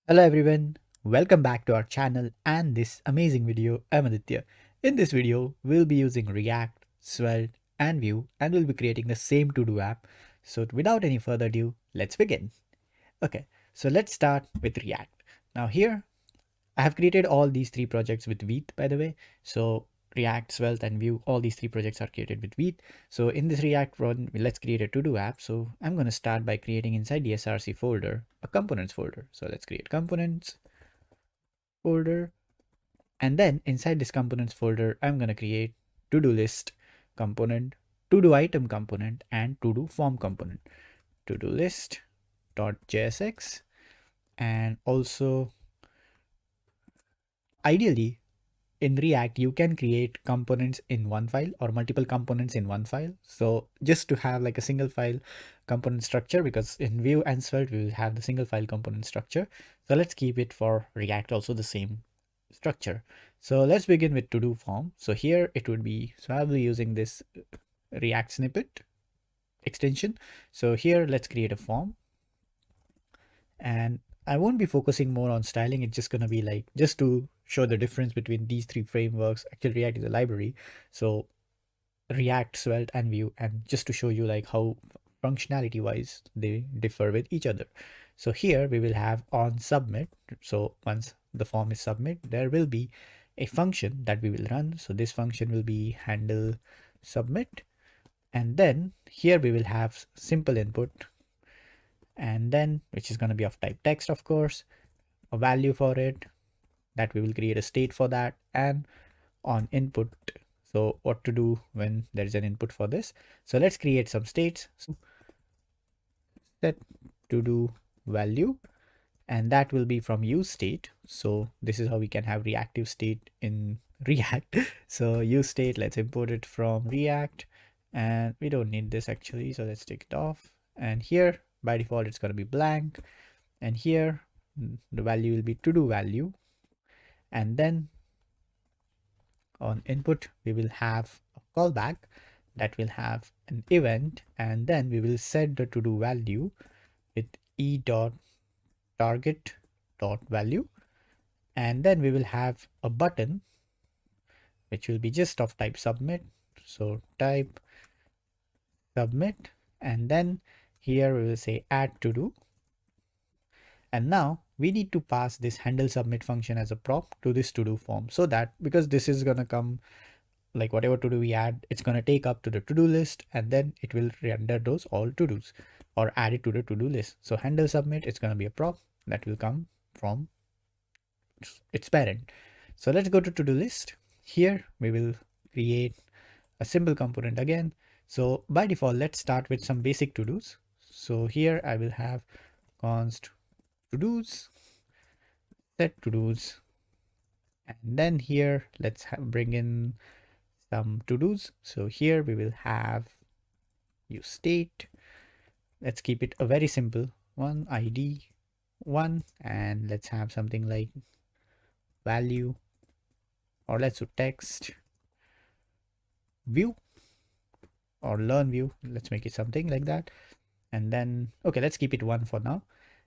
Hello everyone, welcome back to our channel and this amazing video. I'm Aditya. In this video, we'll be using React, Svelte and Vue and we'll be creating the same to-do app. So without any further ado, let's begin. Okay, so let's start with React. Now here, I have created all these three projects with Vue, by the way. So React, Svelte, and Vue, all these three projects are created with Vue. So in this React run, let's create a to-do app. So I'm going to start by creating inside the SRC folder, a components folder. So let's create components folder. And then inside this components folder, I'm going to create to-do list component, to-do item component, and to-do form component. To-do list .jsx, and also ideally in React, you can create components in one file or multiple components in one file. So just to have like a single file component structure, because in Vue and Svelte, we will have the single file component structure. So let's keep it for React also the same structure. So let's begin with to do form. So here it would be, so I'll be using this React snippet extension. So here let's create a form, and I won't be focusing more on styling. It's just going to be like just to show the difference between these three frameworks. Actually, React is a library. So React, Svelte, and Vue, and just to show you like how functionality wise they differ with each other. So here we will have on submit. So once the form is submit, there will be a function that we will run. So this function will be handle submit. And then here we will have simple input, and then which is going to be of type text, of course, a value for it that we will create a state for that, and on input. So what to do when there is an input for this. So let's create some states. So set to do value, and that will be from use state. So this is how we can have reactive state in React. So use state, let's import it from React, and we don't need this actually. So let's take it off. And here by default, it's going to be blank. And here the value will be to do value. And then on input, we will have a callback that will have an event, and then we will set the to do value with e dot target dot value, and then we will have a button which will be just of type submit. So type submit, and then here we will say add to do, and now we need to pass this handle submit function as a prop to this to do form, so that because this is going to come like whatever to do we add, it's going to take up to the to do list, and then it will render those all to dos or add it to the to do list. So handle submit, it's going to be a prop that will come from its parent. So let's go to to do list. Here we will create a simple component again. So by default, let's start with some basic to dos. So here I will have const to dos, set to dos, and then here let's bring in some to dos. So here we will have use state. Let's keep it a very simple one, id 1, and let's have something like value, or let's do text view or learn view. Let's make it something like that. And then okay, let's keep it 1 for now,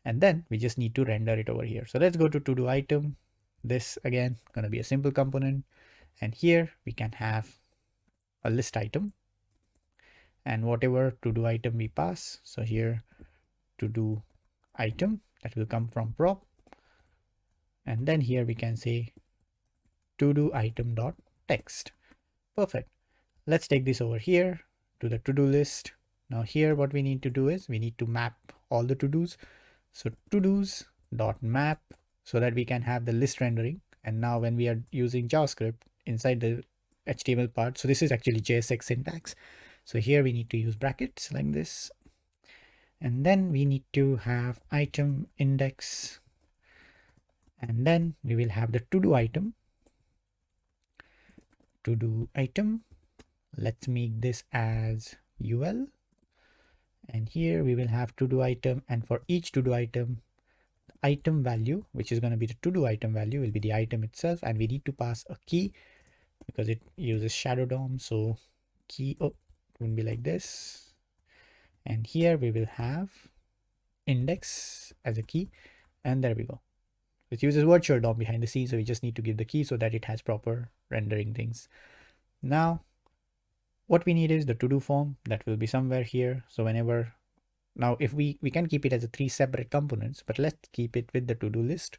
and then we just need to render it over here. So let's go to do item. This again gonna be a simple component, and here we can have a list item and whatever to do item we pass. So here to do item that will come from prop, and then here we can say to do item dot text. Perfect. Let's take this over here to the to do list. Now here what we need to do is we need to map all the to dos. So to dos dot map, so that we can have the list rendering. And now when we are using JavaScript inside the HTML part, so this is actually JSX syntax. So here we need to use brackets like this, and then we need to have item index, and then we will have the to do item. To do item, let's make this as ul, and here we will have to do item, and for each to do item, item value, which is going to be the to do item value, will be the item itself, and we need to pass a key because it uses shadow DOM. So key, oh, it will be like this, and here we will have index as a key, and there we go. It uses virtual DOM behind the scenes, so we just need to give the key so that it has proper rendering things. Now, what we need is the to-do form that will be somewhere here. So whenever, now if we can keep it as a 3 separate components, but let's keep it with the to-do list.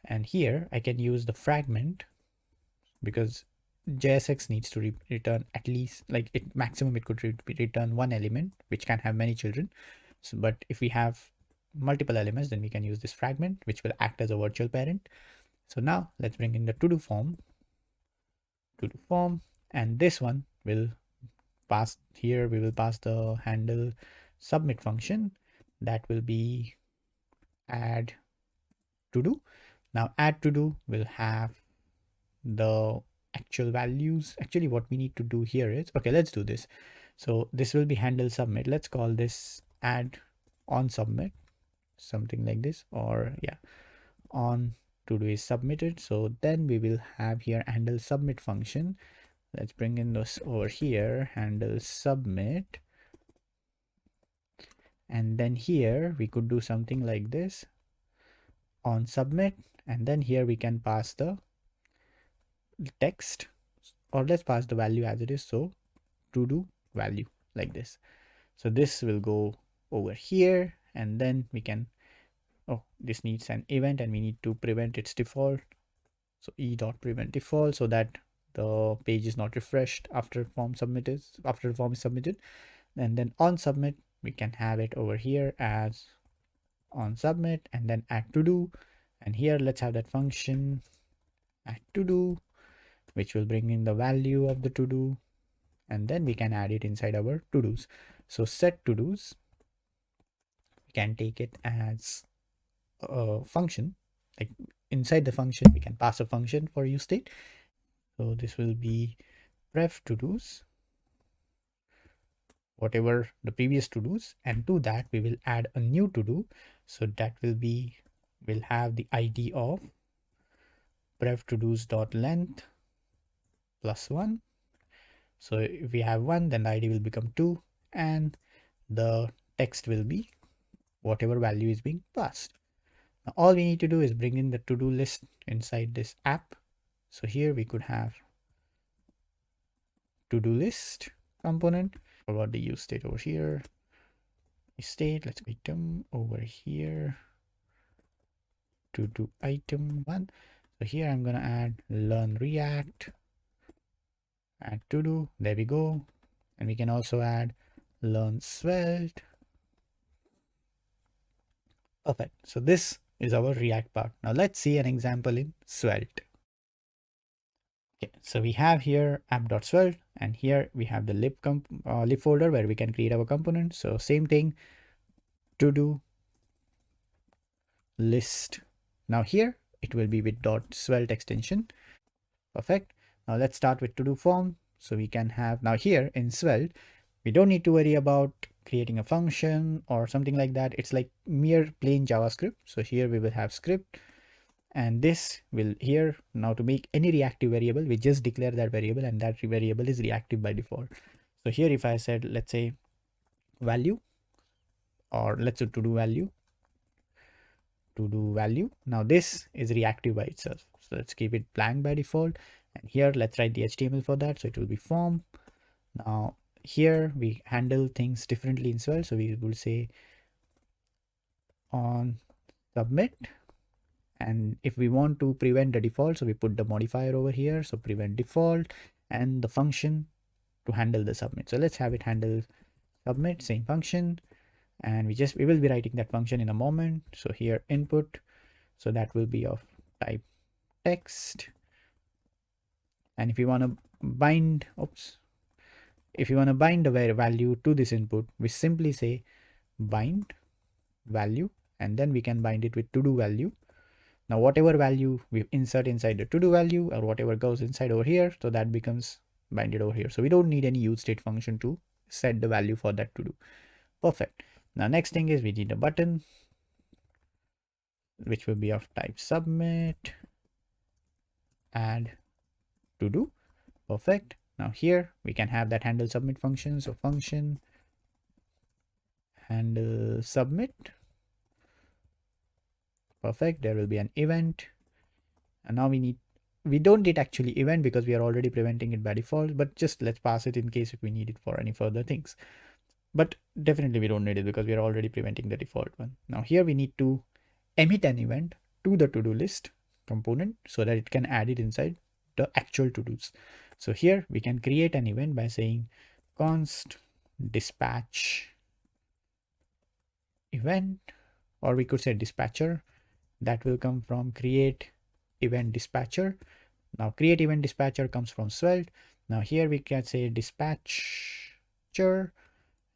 And here I can use the fragment because JSX needs to return at least, like it maximum it could return one element, which can have many children. So, but if we have multiple elements, then we can use this fragment, which will act as a virtual parent. So now let's bring in the to-do form, and this one will pass here. We will pass the handle submit function that will be add to do. Now add to do will have the actual values. Actually, what we need to do here is, okay, let's do this. So this will be handle submit. Let's call this add on submit, something like this, or yeah, on to do is submitted. So then we will have here handle submit function. Let's bring in this over here, handle submit. And then here we could do something like this, on submit, and then here we can pass the text, or let's pass the value as it is. So to do value like this. So this will go over here, and then we can, oh, this needs an event and we need to prevent its default. So e.prevent default, so that the page is not refreshed after the form is submitted. And then on submit, we can have it over here as on submit, and then add to do. And here let's have that function add to do, which will bring in the value of the to do, and then we can add it inside our to dos. So set to dos, we can take it as a function, like inside the function we can pass a function for use state. So this will be pref to dos, whatever the previous to dos, and to that we will add a new to do. So that will be, will have the id of pref to dos dot length plus 1. So if we have 1, then the id will become 2, and the text will be whatever value is being passed. Now all we need to do is bring in the to-do list inside this app. So here we could have to-do list component. What about the use state over here? State, let's item over here, to do item 1. So here I'm gonna add learn React, add to do, there we go. And we can also add learn Svelte. Perfect. So this is our React part. Now let's see an example in Svelte. Okay, so we have here app.svelte, and here we have the lib folder where we can create our component. So same thing, to do list. Now here it will be with .svelte extension. Perfect. Now let's start with to do form. So we can have, now here in Svelte, we don't need to worry about creating a function or something like that. It's like mere plain JavaScript. So here we will have script, and this will here, now to make any reactive variable, we just declare that variable, and that variable is reactive by default. So here if I said, let's say value, or let's do to do value, now this is reactive by itself. So let's keep it blank by default, and here let's write the HTML for that. So it will be form. Now here we handle things differently in Svelte. So we will say on submit, and if we want to prevent the default, so we put the modifier over here, so prevent default, and the function to handle the submit. So let's have it handle submit, same function, and we will be writing that function in a moment. So here input, so that will be of type text, and if you want to bind, if you want to bind the value to this input, we simply say bind value, and then we can bind it with to do value. Now whatever value we insert inside the to do value, or whatever goes inside over here, so that becomes binded over here. So we don't need any use state function to set the value for that to do. Perfect. Now next thing is we need a button, which will be of type submit, add to do. Perfect. Now here we can have that handle submit function. So function handle submit, Perfect. There will be an event. And now we don't need actually event because we are already preventing it by default, but just let's pass it in case if we need it for any further things. But definitely we don't need it because we are already preventing the default one. Now here we need to emit an event to the to-do list component so that it can add it inside the actual to-dos. So here we can create an event by saying const dispatch event, or we could say dispatcher. That will come from create event dispatcher. Now create event dispatcher comes from Svelte. Now here we can say dispatcher,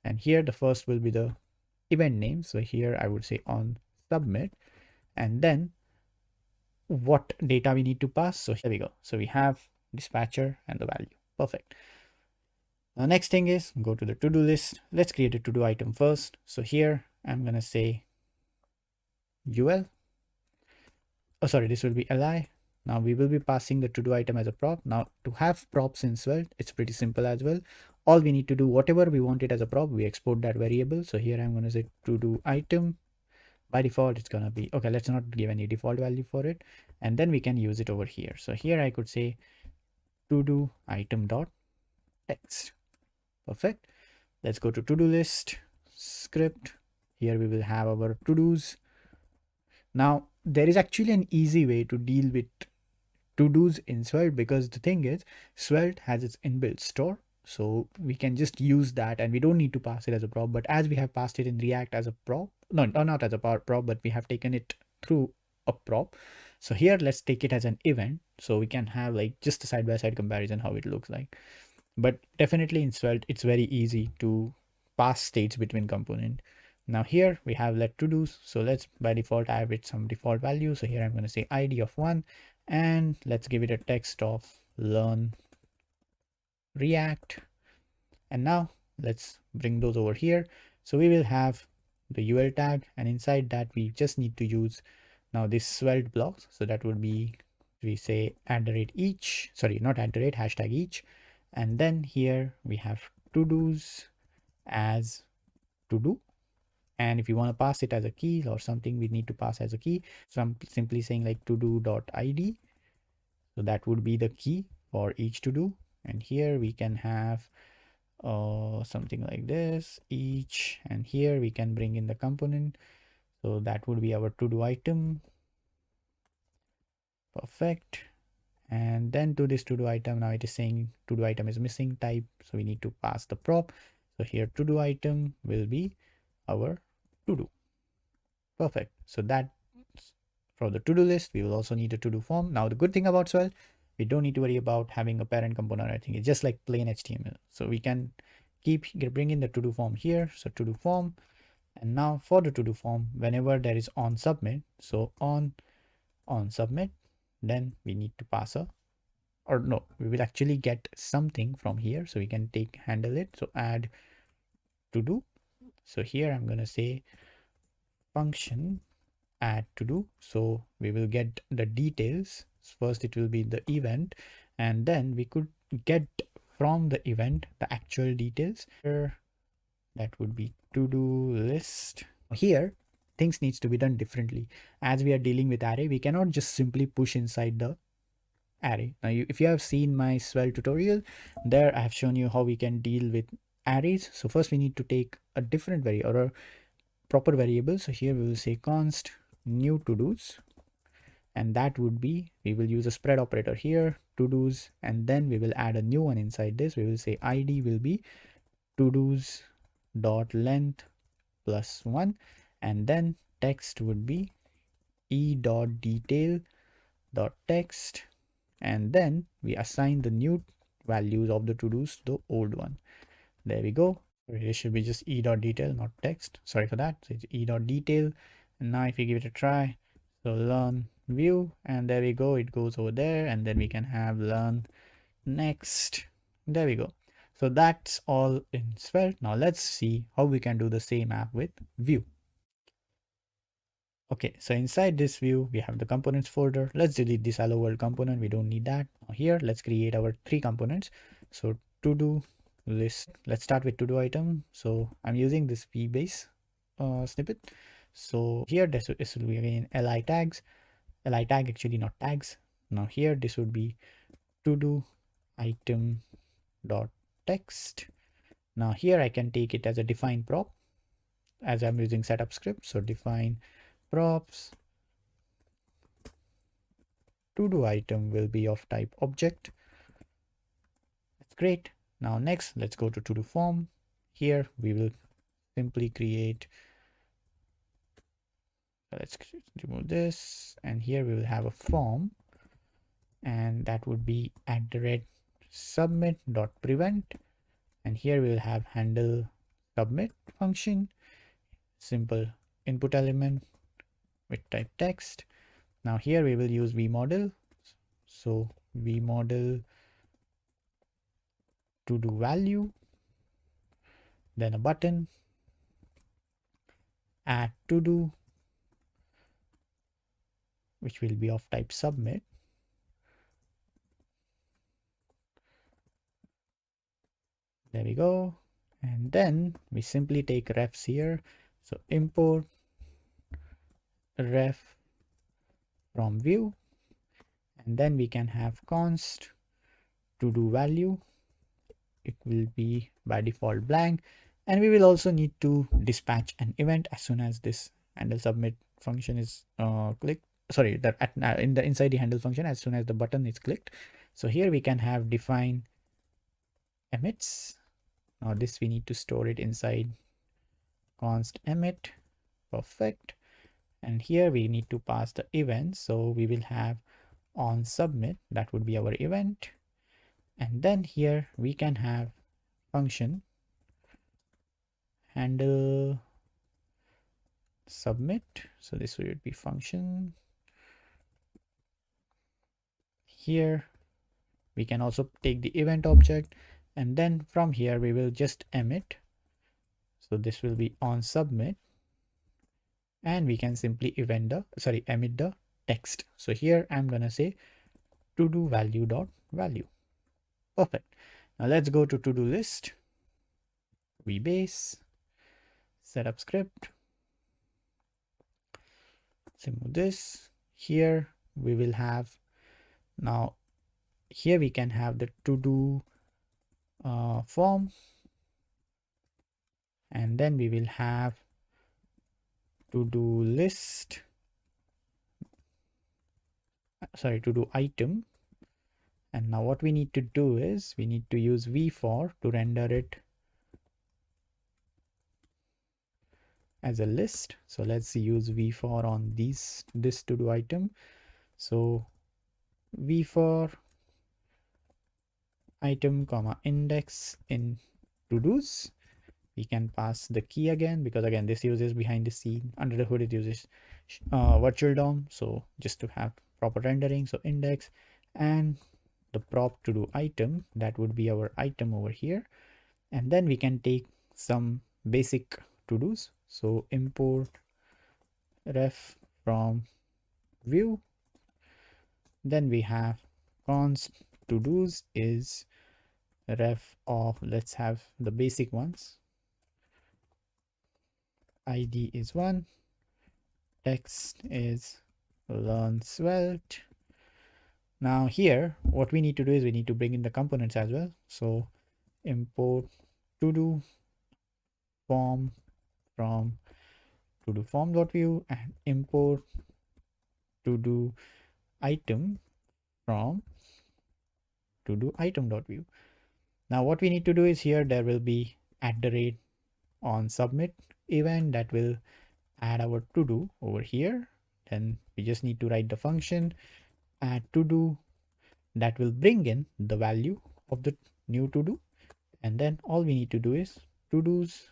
and here the first will be the event name. So here I would say on submit, and then what data we need to pass. So here we go. So we have dispatcher and the value. Perfect. The next thing is go to the to-do list. Let's create a to-do item first. So here I'm going to say UL. Oh, sorry, this will be li. Now we will be passing the to-do item as a prop. Now to have props in Svelte, it's pretty simple as well. All we need to do, whatever we want it as a prop, we export that variable. So here I'm going to say to-do item. By default, it's going to be, okay, let's not give any default value for it. And then we can use it over here. So here I could say to-do item dot text. Perfect. Let's go to to-do list script. Here we will have our to-dos. Now there is actually an easy way to deal with to-dos in Svelte, because the thing is Svelte has its inbuilt store, so we can just use that and we don't need to pass it as a prop. But as we have passed it in React as a prop, no, not as a prop, but we have taken it through a prop. So here let's take it as an event so we can have like just a side-by-side comparison how it looks like. But definitely in Svelte it's very easy to pass states between component. Now here we have let to do's, so let's by default add with some default value. So here I'm going to say id of 1, and let's give it a text of learn React. And now let's bring those over here. So we will have the UL tag, and inside that we just need to use now this Svelte blocks. So that would be, we say @each, sorry, not @ each. And then here we have to do's as to do. And if you want to pass it as a key or something, we need to pass as a key. So I'm simply saying like to do.id. So that would be the key for each to do. And here we can have something like this, each, and here we can bring in the component. So that would be our to do item. Perfect. And then to this to do item, now it is saying to do item is missing type. So we need to pass the prop. So here to do item will be our to do. Perfect. So that for the to do list, we will also need a to do form. Now the good thing about Svelte, we don't need to worry about having a parent component. I think it's just like plain HTML. So we can bring in the to do form here. So to do form. And now for the to do form, whenever there is on submit, so on submit, then we need to pass a, or no, we will actually get something from here. So we can handle it. So add to do. So here I'm going to say function add to do. So we will get the details. First it will be the event, and then we could get from the event the actual details. Here that would be to do list. Here things needs to be done differently. As we are dealing with array, we cannot just simply push inside the array. Now if you have seen my Svelte tutorial, there I have shown you how we can deal with arrays. So first we need to take a different variable or a proper variable. So here we will say const new to do's, and that would be, we will use a spread operator here, to do's, and then we will add a new one inside this. We will say id will be to do's dot length plus 1, and then text would be e dot detail dot text, and then we assign the new values of the to do's to the old one. There we go. It should be just e dot detail, not text. Sorry for that. So it's e dot detail. And now if we give it a try, so learn view, and there we go. It goes over there, and then we can have learn next. There we go. So that's all in Svelte. Now let's see how we can do the same app with Vue. Okay, so inside this Vue, we have the components folder. Let's delete this hello world component. We don't need that. Now here, let's create our 3 components. So to do list, let's start with to do item. So I'm using this vbase snippet. So here this will be again li tags, li tag actually not tags. Now here this would be to do item dot text. Now here I can take it as a define prop as I'm using setup script. So define props to do item will be of type object. That's great. Now next, let's go to do form. Here we will simply create, let's remove this, and here we will have a form, and that would be @submit dot prevent, and here we will have handle submit function, simple input element with type text. Now here we will use vmodel. So vmodel to do value, then a button, add to do, which will be of type submit. There we go. And then we simply take refs here. So import ref from Vue, and then we can have const to do value. It will be by default blank, and we will also need to dispatch an event as soon as this handle submit function is clicked. Sorry, that in the inside the handle function, as soon as the button is clicked. So here we can have define emits. Now this we need to store it inside const emit. Perfect. And here we need to pass the event. So we will have on submit, that would be our event. And then here we can have function handle submit. So this would be function. Here we can also take the event object, and then from here we will just emit. So this will be on submit, and we can simply emit the text. So here I'm gonna say to do value dot value. Perfect. Now let's go to do list, vbase, setup script, remove this. Here we will have, now here we can have the to do form, and then we will have to do list, sorry, to do item. And now what we need to do is we need to use v4 to render it as a list. So let's use v4 on this to do item. So v4 item comma index in to do's. We can pass the key again, because again this uses behind the scene, under the hood it uses virtual DOM. So just to have proper rendering, so index and the prop to do item, that would be our item over here. And then we can take some basic to do's. So import ref from Vue. Then we have const to do's is ref of, let's have the basic ones. ID is 1, text is learn Svelte. Now here what we need to do is we need to bring in the components as well. So import to do form from to do form.vue, and import to do item from to do item.vue. Now what we need to do is here there will be @on submit event that will add our to do over here. Then we just need to write the function add to do that will bring in the value of the new to do, and then all we need to do is to do's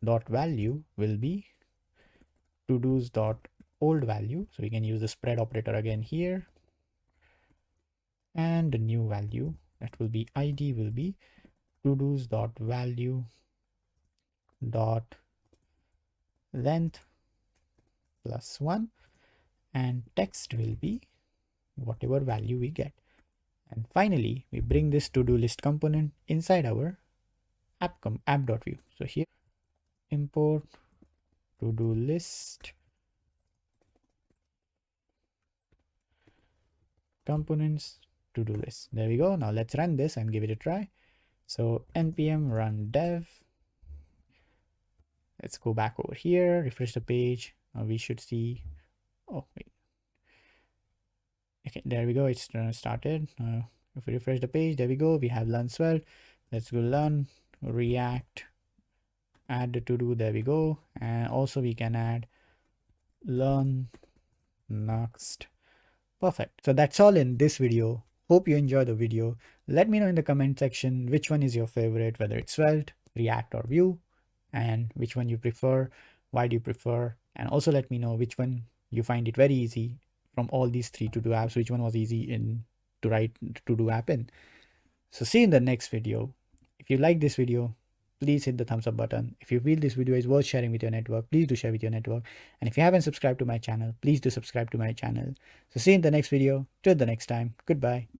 dot value will be to do's dot old value. So we can use the spread operator again here, and the new value that will be ID will be to do's dot value dot length plus 1, and text will be whatever value we get. And finally we bring this to do list component inside our app.vue. So here import to-do list, components, to-do list. There we go. Now let's run this and give it a try. So npm run dev. Let's go back over here, refresh the page. Now we should see, oh wait. Okay, there we go. It's started. If we refresh the page, there we go. We have learn Svelte. Let's go learn React, add the to do. There we go. And also we can add learn next. Perfect. So that's all in this video. Hope you enjoyed the video. Let me know in the comment section which one is your favorite, whether it's Svelte, React, or Vue, and which one you prefer. Why do you prefer? And also let me know which one you find it very easy from all these three to do apps, which one was easy in to write to do app in. So see you in the next video. If you like this video, please hit the thumbs up button. If you feel this video is worth sharing with your network, please do share with your network. And if you haven't subscribed to my channel, please do subscribe to my channel. So see you in the next video. Till the next time. Goodbye.